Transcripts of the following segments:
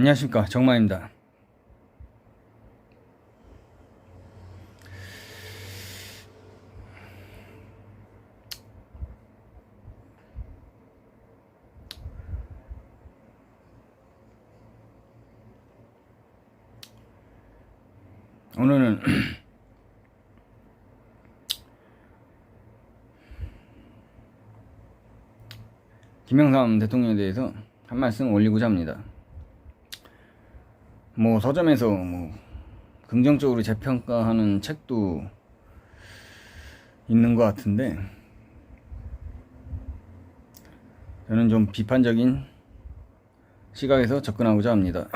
안녕하십니까, 정마입니다. 오늘은 김영삼 대통령에 대해서 한 말씀 올리고자 합니다. 서점에서 긍정적으로 재평가하는 책도 있는 것 같은데, 저는 좀 비판적인 시각에서 접근하고자 합니다.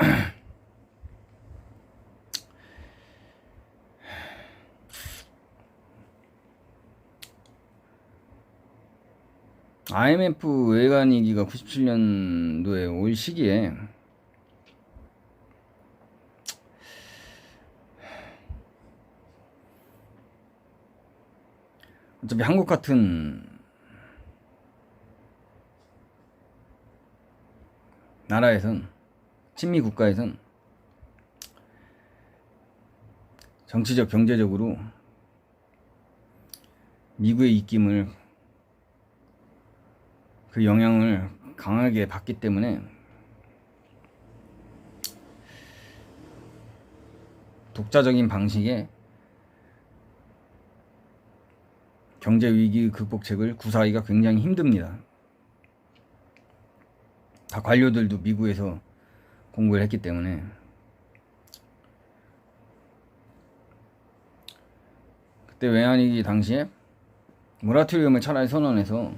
IMF 외환위기가 97년도에 올 시기에 어차피 한국 같은 나라에선, 친미 국가에선 정치적, 경제적으로 미국의 입김을, 그 영향을 강하게 받기 때문에 독자적인 방식의 경제 위기 극복책을 구사하기가 굉장히 힘듭니다. 다 관료들도 미국에서 공부를 했기 때문에. 그때 외환위기 당시에 모라토리움을 차라리 선언해서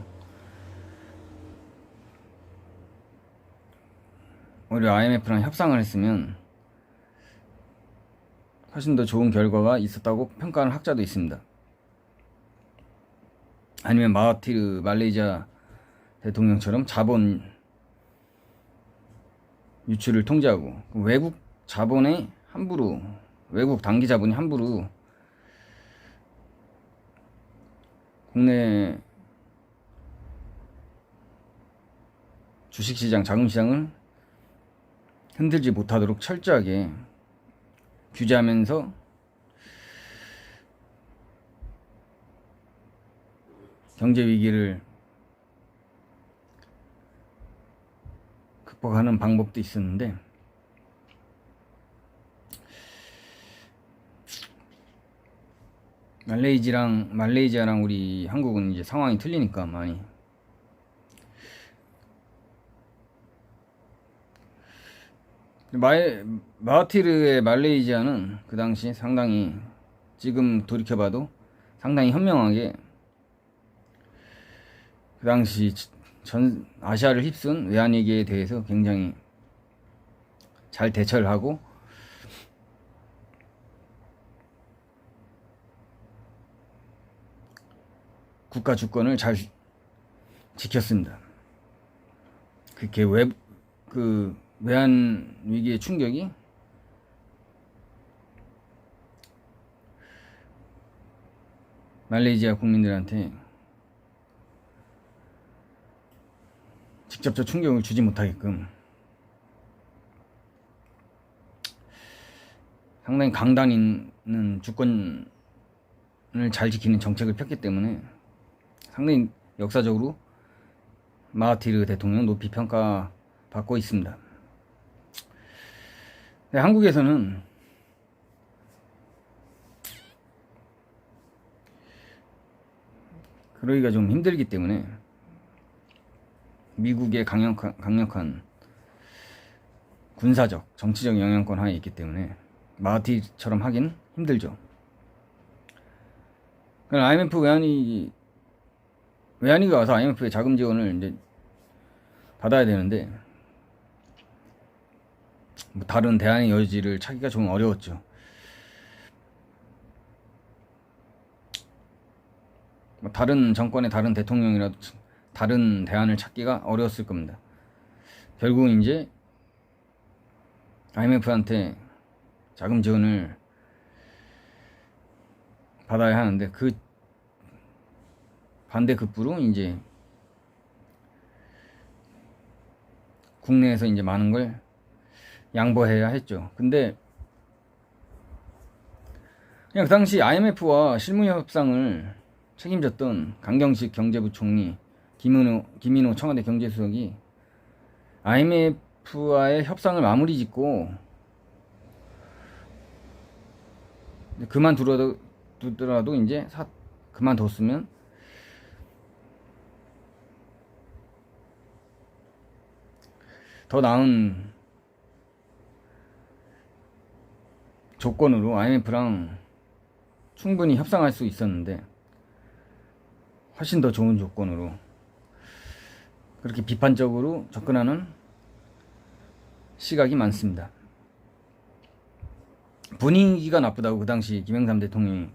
오히려 IMF랑 협상을 했으면 훨씬 더 좋은 결과가 있었다고 평가하는 학자도 있습니다. 아니면 마하티르 말레이시아 대통령처럼 자본 유출을 통제하고, 외국 자본의 함부로, 외국 단기 자본이 함부로 국내 주식시장, 자금시장을 흔들지 못하도록 철저하게 규제하면서 경제 위기를 극복하는 방법도 있었는데, 말레이시아랑 우리 한국은 이제 상황이 틀리니까 많이. 마하티르의 말레이시아는 그 당시 상당히, 지금 돌이켜봐도 상당히 현명하게 그 당시 전 아시아를 휩쓴 외환위기에 대해서 굉장히 잘 대처를 하고, 국가 주권을 잘 지켰습니다. 그렇게 외환 위기의 충격이 말레이시아 국민들한테 직접적 충격을 주지 못하게끔 상당히 강단 있는 주권을 잘 지키는 정책을 폈기 때문에 상당히 역사적으로 마하티르 대통령 높이 평가받고 있습니다. 한국에서는 그러기가 좀 힘들기 때문에, 미국의 강력한 군사적, 정치적 영향권 하에 있기 때문에 마하티처럼 하긴 힘들죠. IMF 외환위기가 와서 IMF의 자금 지원을 이제 받아야 되는데, 다른 대안의 여지를 찾기가 좀 어려웠죠. 다른 정권의 다른 대통령이라도 다른 대안을 찾기가 어려웠을 겁니다. 결국은 이제 IMF한테 자금 지원을 받아야 하는데, 그 반대급부로 이제 국내에서 이제 많은 걸 양보해야 했죠. 근데 그냥 그 당시 IMF와 실무 협상을 책임졌던 강경식 경제부총리, 김인호 청와대 경제수석이 IMF와의 협상을 마무리 짓고 그만두더라도 이제 그만뒀으면 더 나은 조건으로 IMF랑 충분히 협상할 수 있었는데, 훨씬 더 좋은 조건으로 그렇게 비판적으로 접근하는 시각이 많습니다. 분위기가 나쁘다고 그 당시 김영삼 대통령이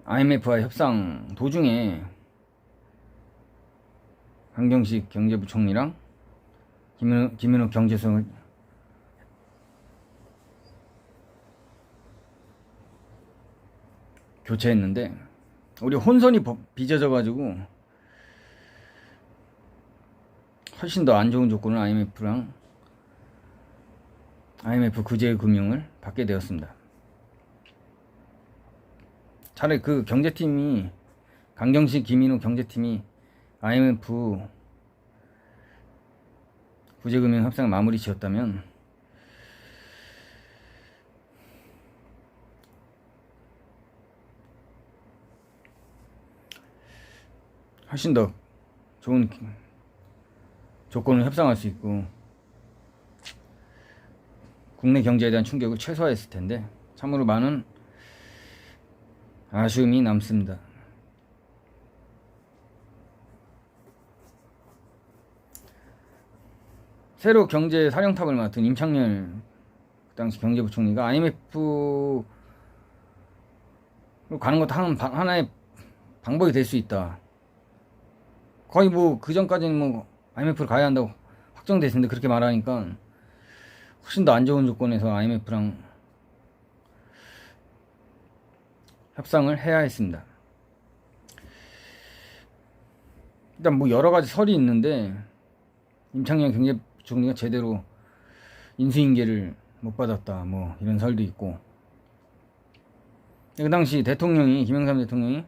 IMF와 협상 도중에 강경식 경제부총리랑 김인호 경제수석을 교체했는데, 우리 혼선이 빚어져가지고 훨씬 더 안 좋은 조건을 IMF 구제금융을 받게 되었습니다. 차라리 그 경제팀이, 강경식 김인호 경제팀이 IMF 구제금융 협상을 마무리 지었다면 훨씬 더 좋은 조건을 협상할 수 있고 국내 경제에 대한 충격을 최소화했을 텐데, 참으로 많은 아쉬움이 남습니다. 새로 경제 사령탑을 맡은 임창열 그 당시 경제부총리가 IMF로 가는 것도 하나의 방법이 될 수 있다. 거의 뭐 그 전까지는 뭐 IMF로 가야 한다고 확정됐는데, 그렇게 말하니까 훨씬 더 안 좋은 조건에서 IMF랑 협상을 해야 했습니다. 일단 뭐 여러 가지 설이 있는데, 임창열 경제부총리가 제대로 인수인계를 못 받았다, 뭐 이런 설도 있고, 그 당시 김영삼 대통령이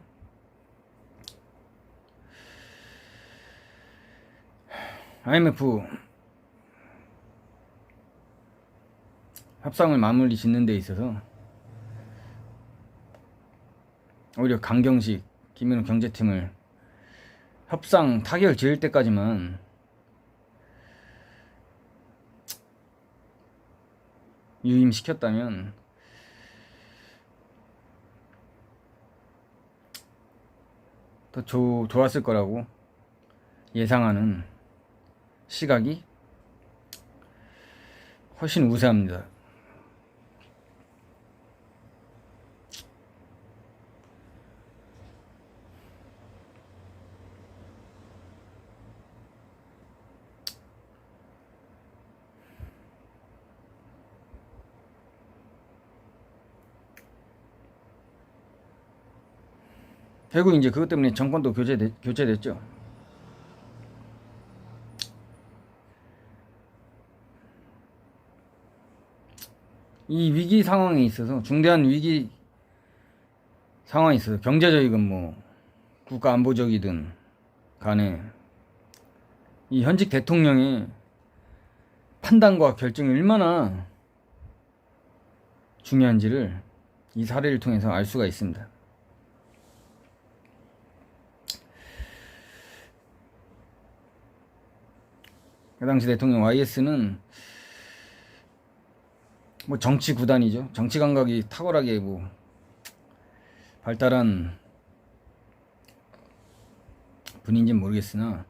IMF 협상을 마무리 짓는 데 있어서 오히려 강경식, 김인호 경제팀을 협상 타결 지을 때까지만 유임시켰다면 더 좋았을 거라고 예상하는 시각이 훨씬 우세합니다. 결국 이제 그것 때문에 정권도 교체됐죠. 이 위기 상황에 있어서, 중대한 위기 상황에 있어서, 경제적이든 뭐 국가 안보적이든 간에 이 현직 대통령의 판단과 결정이 얼마나 중요한지를 이 사례를 통해서 알 수가 있습니다. 그 당시 대통령 YS는 뭐 정치 구단이죠. 정치 감각이 탁월하게 뭐 발달한 분인지는 모르겠으나,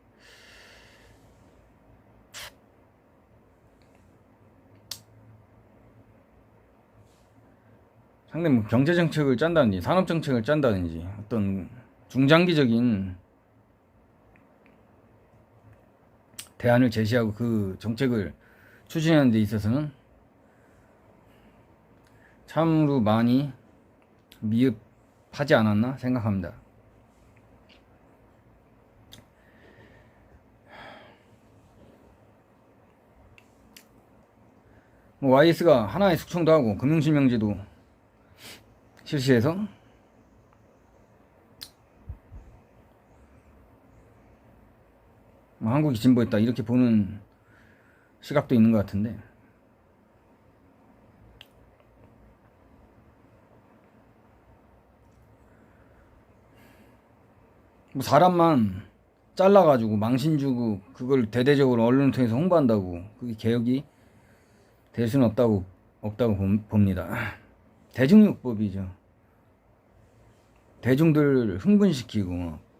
상당히 뭐 경제 정책을 짠다든지 산업 정책을 짠다든지 어떤 중장기적인 대안을 제시하고 그 정책을 추진하는 데 있어서는 참으로 많이 미흡하지 않았나 생각합니다. 뭐 YS가 하나의 숙청도 하고 금융실명제도 실시해서 뭐 한국이 진보했다 이렇게 보는 시각도 있는 것 같은데, 뭐 사람만 잘라가지고 망신 주고 그걸 대대적으로 언론을 통해서 홍보한다고 그게 개혁이 될 수는 없다고 봅니다. 대중요법이죠. 대중들 흥분시키고 막.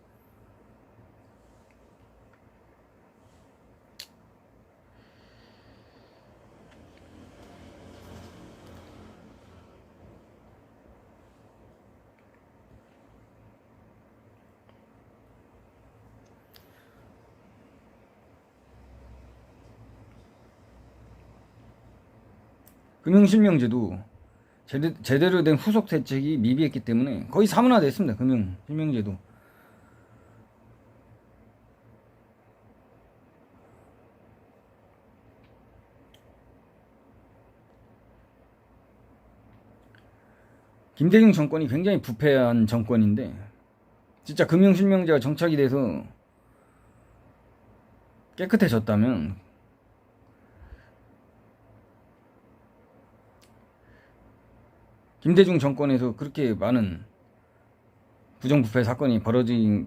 금융실명제도 제대로 된 후속 대책이 미비했기 때문에 거의 사문화됐습니다. 금융실명제도. 김대중 정권이 굉장히 부패한 정권인데, 진짜 금융실명제가 정착이 돼서 깨끗해졌다면 김대중 정권에서 그렇게 많은 부정부패 사건이 벌어진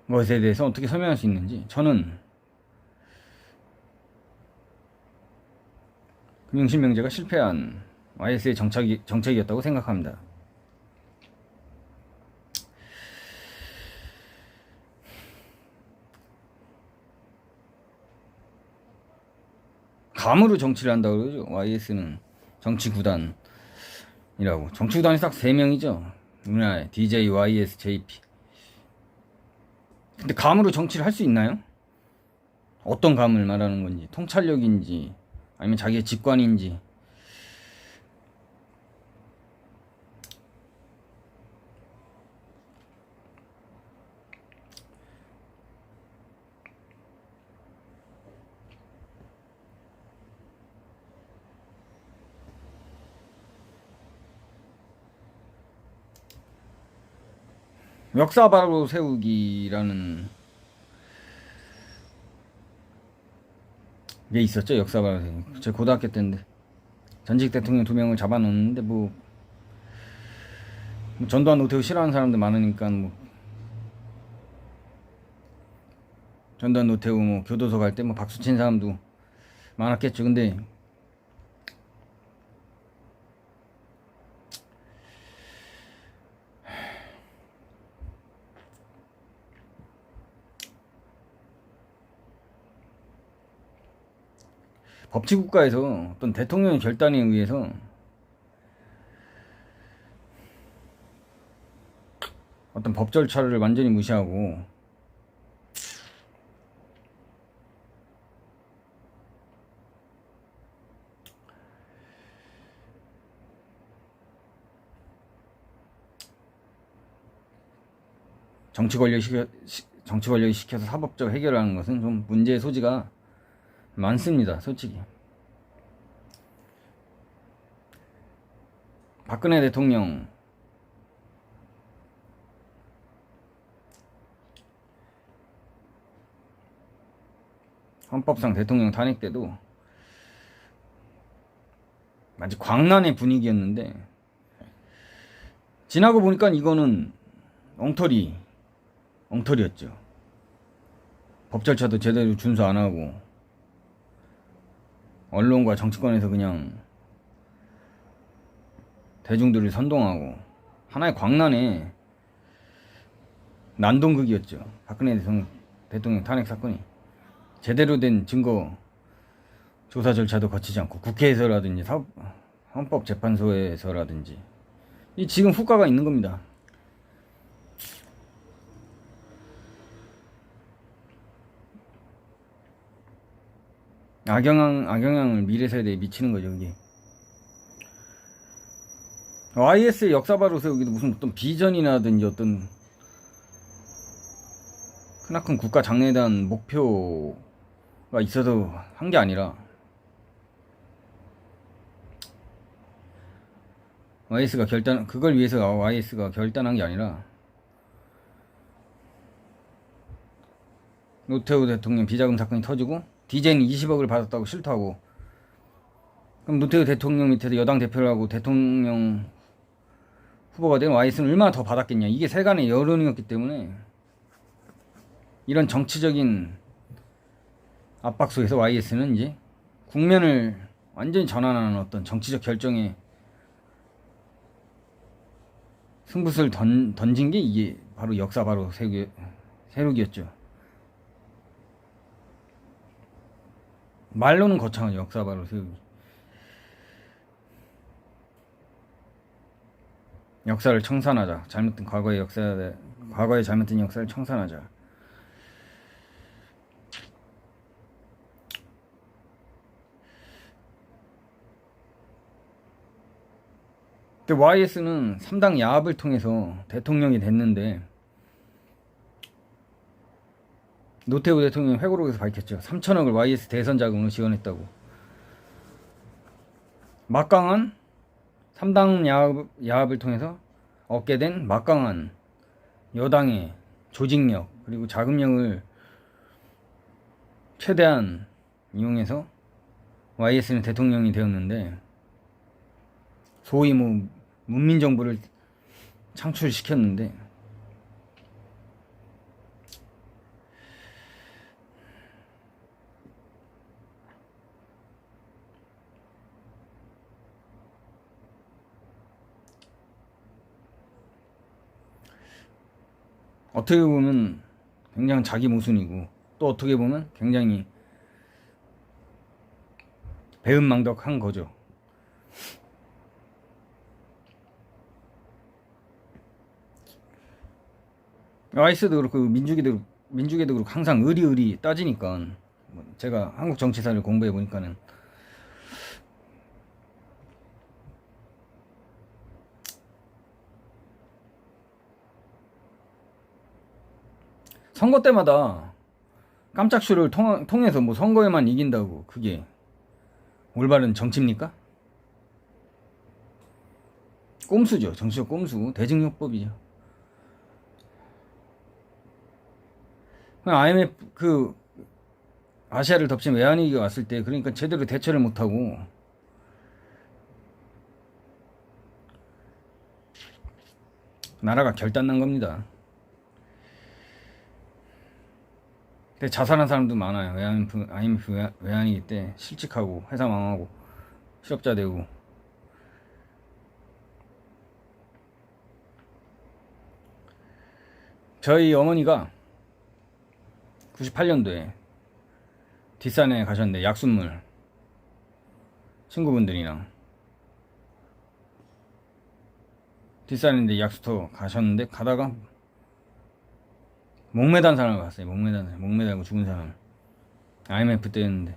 것에 대해서 어떻게 설명할 수 있는지, 저는 금융실명제가 실패한 YS의 정책이었다고 생각합니다. 감으로 정치를 한다고 그러죠. YS는 정치구단이라고. 정치구단이 딱 3명이죠. 우리나라에 DJ, YS, JP. 근데 감으로 정치를 할 수 있나요? 어떤 감을 말하는 건지, 통찰력인지 아니면 자기의 직관인지. 역사 바로 세우기라는 게 있었죠. 역사 바로 세우기. 제 고등학교 때인데 전직 대통령 2명을 잡아놓는데 뭐 전두환 노태우 싫어하는 사람들 많으니까 뭐 전두환 노태우 뭐 교도소 갈 때 뭐 박수 친 사람도 많았겠죠. 근데 법치국가에서 어떤 대통령의 결단에 의해서 어떤 법 절차를 완전히 무시하고 정치 권력이 시켜서 사법적 해결하는 것은 좀 문제의 소지가 많습니다. 솔직히 박근혜 대통령 헌법상 대통령 탄핵 때도 마치 광란의 분위기였는데, 지나고 보니까 이거는 엉터리였죠. 법 절차도 제대로 준수 안 하고 언론과 정치권에서 그냥 대중들을 선동하고 하나의 광란의 난동극이었죠. 박근혜 대통령 탄핵 사건이 제대로 된 증거 조사 절차도 거치지 않고 국회에서라든지 헌법재판소에서라든지 이 지금 후과가 있는 겁니다. 악영향을 미래 세대에 미치는 거죠, 이게. YS의 역사 바로 세우기도 무슨 어떤 비전이라든지 어떤 크나큰 국가 장래에 대한 목표를 있어서 한 게 아니라 그걸 위해서 YS가 결단한 게 아니라 노태우 대통령 비자금 사건이 터지고 DJ는 20억을 받았다고 실토하고, 그럼 노태우 대통령 밑에서 여당 대표를 하고 대통령 후보가 된 YS는 얼마나 더 받았겠냐. 이게 세간의 여론이었기 때문에 이런 정치적인 압박 속에서 YS는 이제 국면을 완전히 전환하는 어떤 정치적 결정에 승부수를 던진 게 이게 바로 역사 바로 세력이었죠. 말로는 거창하죠. 역사 바로 세우기. 역사를 청산하자. 과거의 잘못된 역사를 청산하자. 근데 YS는 3당 야합을 통해서 대통령이 됐는데, 노태우 대통령이 회고록에서 밝혔죠. 3천억을 YS 대선 자금으로 지원했다고. 막강한 3당 야합을 통해서 얻게 된 막강한 여당의 조직력 그리고 자금력을 최대한 이용해서 YS는 대통령이 되었는데, 소위 문민정부를 창출시켰는데, 어떻게 보면 굉장히 자기 모순이고, 또 어떻게 보면 굉장히 배은망덕한 거죠. YS도 그렇고 민주계도 그렇고 항상 의리 따지니까, 제가 한국 정치사를 공부해 보니까는 선거 때마다 깜짝쇼를 통해서 선거에만 이긴다고 그게 올바른 정치입니까? 꼼수죠. 정치적 꼼수. 대증요법이죠. IMF 아시아를 덮친 외환위기가 왔을 때 그러니까 제대로 대처를 못하고 나라가 결단난 겁니다. 근데 자살한 사람도 많아요. IMF 외환위기 때 실직하고 회사 망하고 실업자 되고. 저희 어머니가 98년도에 뒷산에 가셨는데, 약순물 친구분들이랑 뒷산인데 약수터 가셨는데, 가다가 목매단 사람을 봤어요. 목매달고 죽은 사람. IMF 때였는데.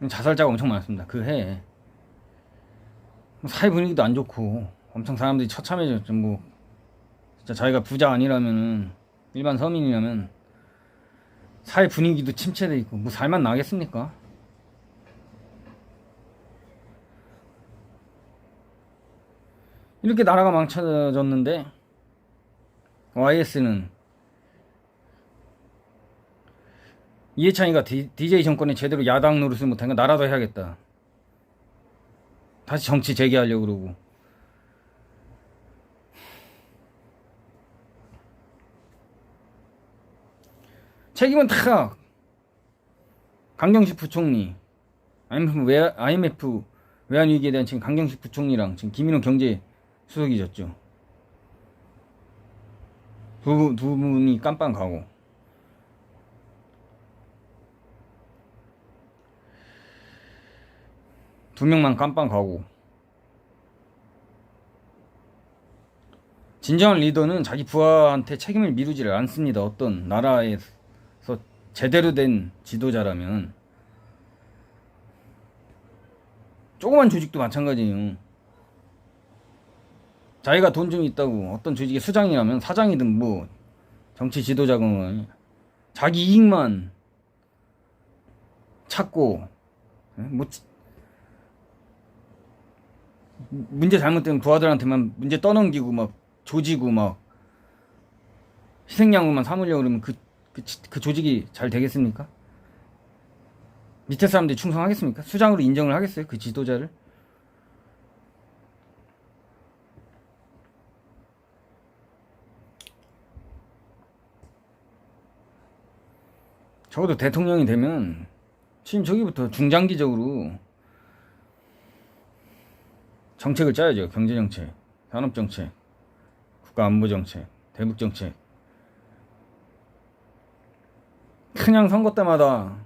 자살자가 엄청 많았습니다. 그 해에 사회 분위기도 안 좋고 엄청 사람들이 처참해졌죠. 진짜 자기가 부자 아니라면은, 일반 서민이라면 사회 분위기도 침체돼 있고 살만 나겠습니까? 이렇게 나라가 망쳐졌는데 YS는 이해찬이가 DJ 정권에 제대로 야당 노릇을 못하니까 나라도 해야겠다. 다시 정치 재개하려고 그러고. 책임은 다 강경식 부총리, IMF 외환위기에 대한 지금 강경식 부총리랑 지금 김인호 경제수석이 졌죠. 두 분이 깜빵 가고. 두 명만 깜빵 가고. 진정한 리더는 자기 부하한테 책임을 미루지를 않습니다. 어떤 나라에서 제대로 된 지도자라면. 조그만 조직도 마찬가지예요. 자기가 돈 좀 있다고 어떤 조직의 수장이라면 사장이든 뭐 정치 지도자건 자기 이익만 찾고 뭐 문제 잘못되면 부하들한테만 문제 떠넘기고 막 조지고 막 희생양으로만 삼으려고 그러면 그 조직이 잘 되겠습니까? 밑에 사람들이 충성하겠습니까? 수장으로 인정을 하겠어요? 그 지도자를? 적어도 대통령이 되면 취임 초기부터 중장기적으로 정책을 짜야죠. 경제정책, 산업정책, 국가안보정책, 대북정책. 그냥 선거 때마다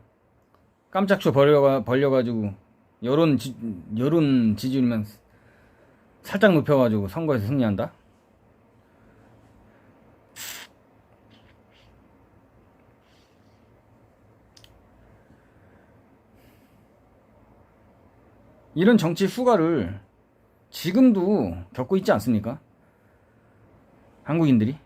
깜짝쇼 벌려가지고 여론 지지율만 살짝 높여가지고 선거에서 승리한다? 이런 정치 후가를 지금도 겪고 있지 않습니까? 한국인들이?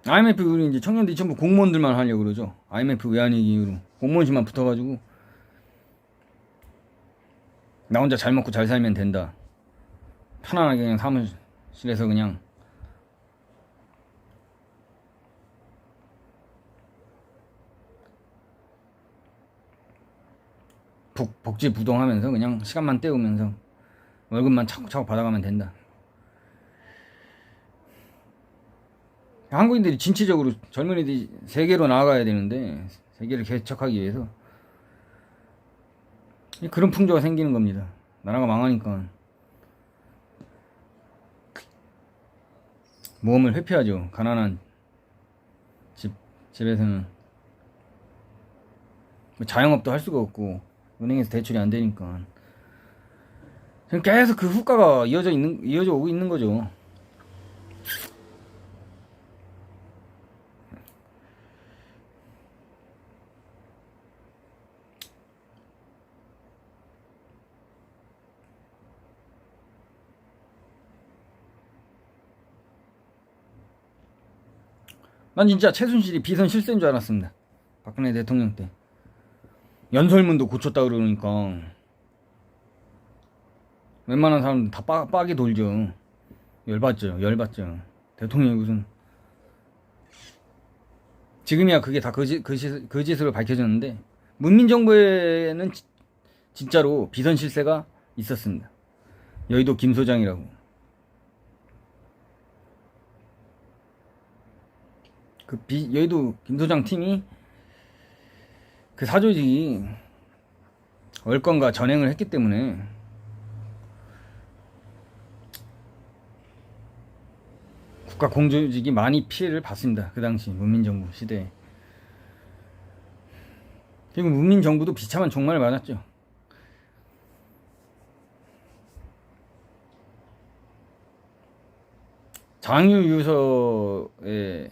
IMF 이후로 이제 청년들이 전부 공무원들만 하려고 그러죠. IMF 외환위기 이후로 공무원실만 붙어가지고 나 혼자 잘 먹고 잘 살면 된다. 편안하게 그냥 사무실에서 그냥 복지부동하면서 그냥 시간만 때우면서 월급만 차곡차곡 받아가면 된다. 한국인들이 진취적으로 젊은이들이 세계로 나아가야 되는데 세계를 개척하기 위해서 그런 풍조가 생기는 겁니다. 나라가 망하니까 모험을 회피하죠. 가난한 집에서는 자영업도 할 수가 없고 은행에서 대출이 안 되니까 계속 그 후과가 이어져 오고 있는 거죠. 난 진짜 최순실이 비선 실세인 줄 알았습니다. 박근혜 대통령 때 연설문도 고쳤다 그러니까 웬만한 사람들 다 빡이 돌죠. 열받죠. 대통령이 무슨 지금이야 그게 다 거짓으로 밝혀졌는데 문민정부에는 진짜로 비선 실세가 있었습니다. 여의도 김 소장이라고. 여의도 김 소장 팀이 그 사조직이 월권과 전횡을 했기 때문에 국가 공조직이 많이 피해를 봤습니다. 그 당시 문민정부 시대에. 그리고 문민정부도 비참한 종말을 맞았죠. 장유유서의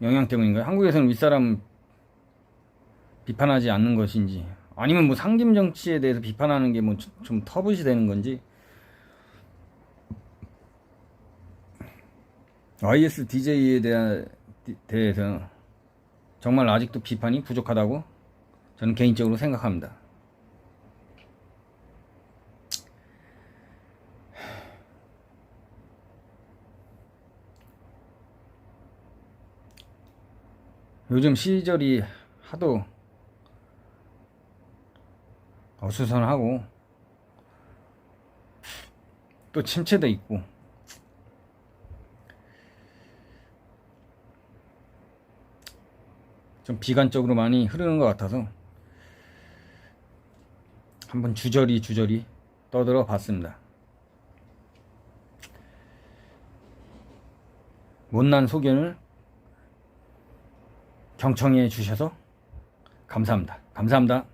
영향 때문인가요? 한국에서는 윗사람 비판하지 않는 것인지 아니면 뭐 상김 정치에 대해서 비판하는 게 뭐 좀 터부시 되는 건지 ISDJ에 대해서 정말 아직도 비판이 부족하다고 저는 개인적으로 생각합니다. 요즘 시절이 하도 어수선하고 또 침체도 있고 좀 비관적으로 많이 흐르는 것 같아서 한번 주저리 떠들어 봤습니다. 못난 소견을 경청해 주셔서 감사합니다. 감사합니다.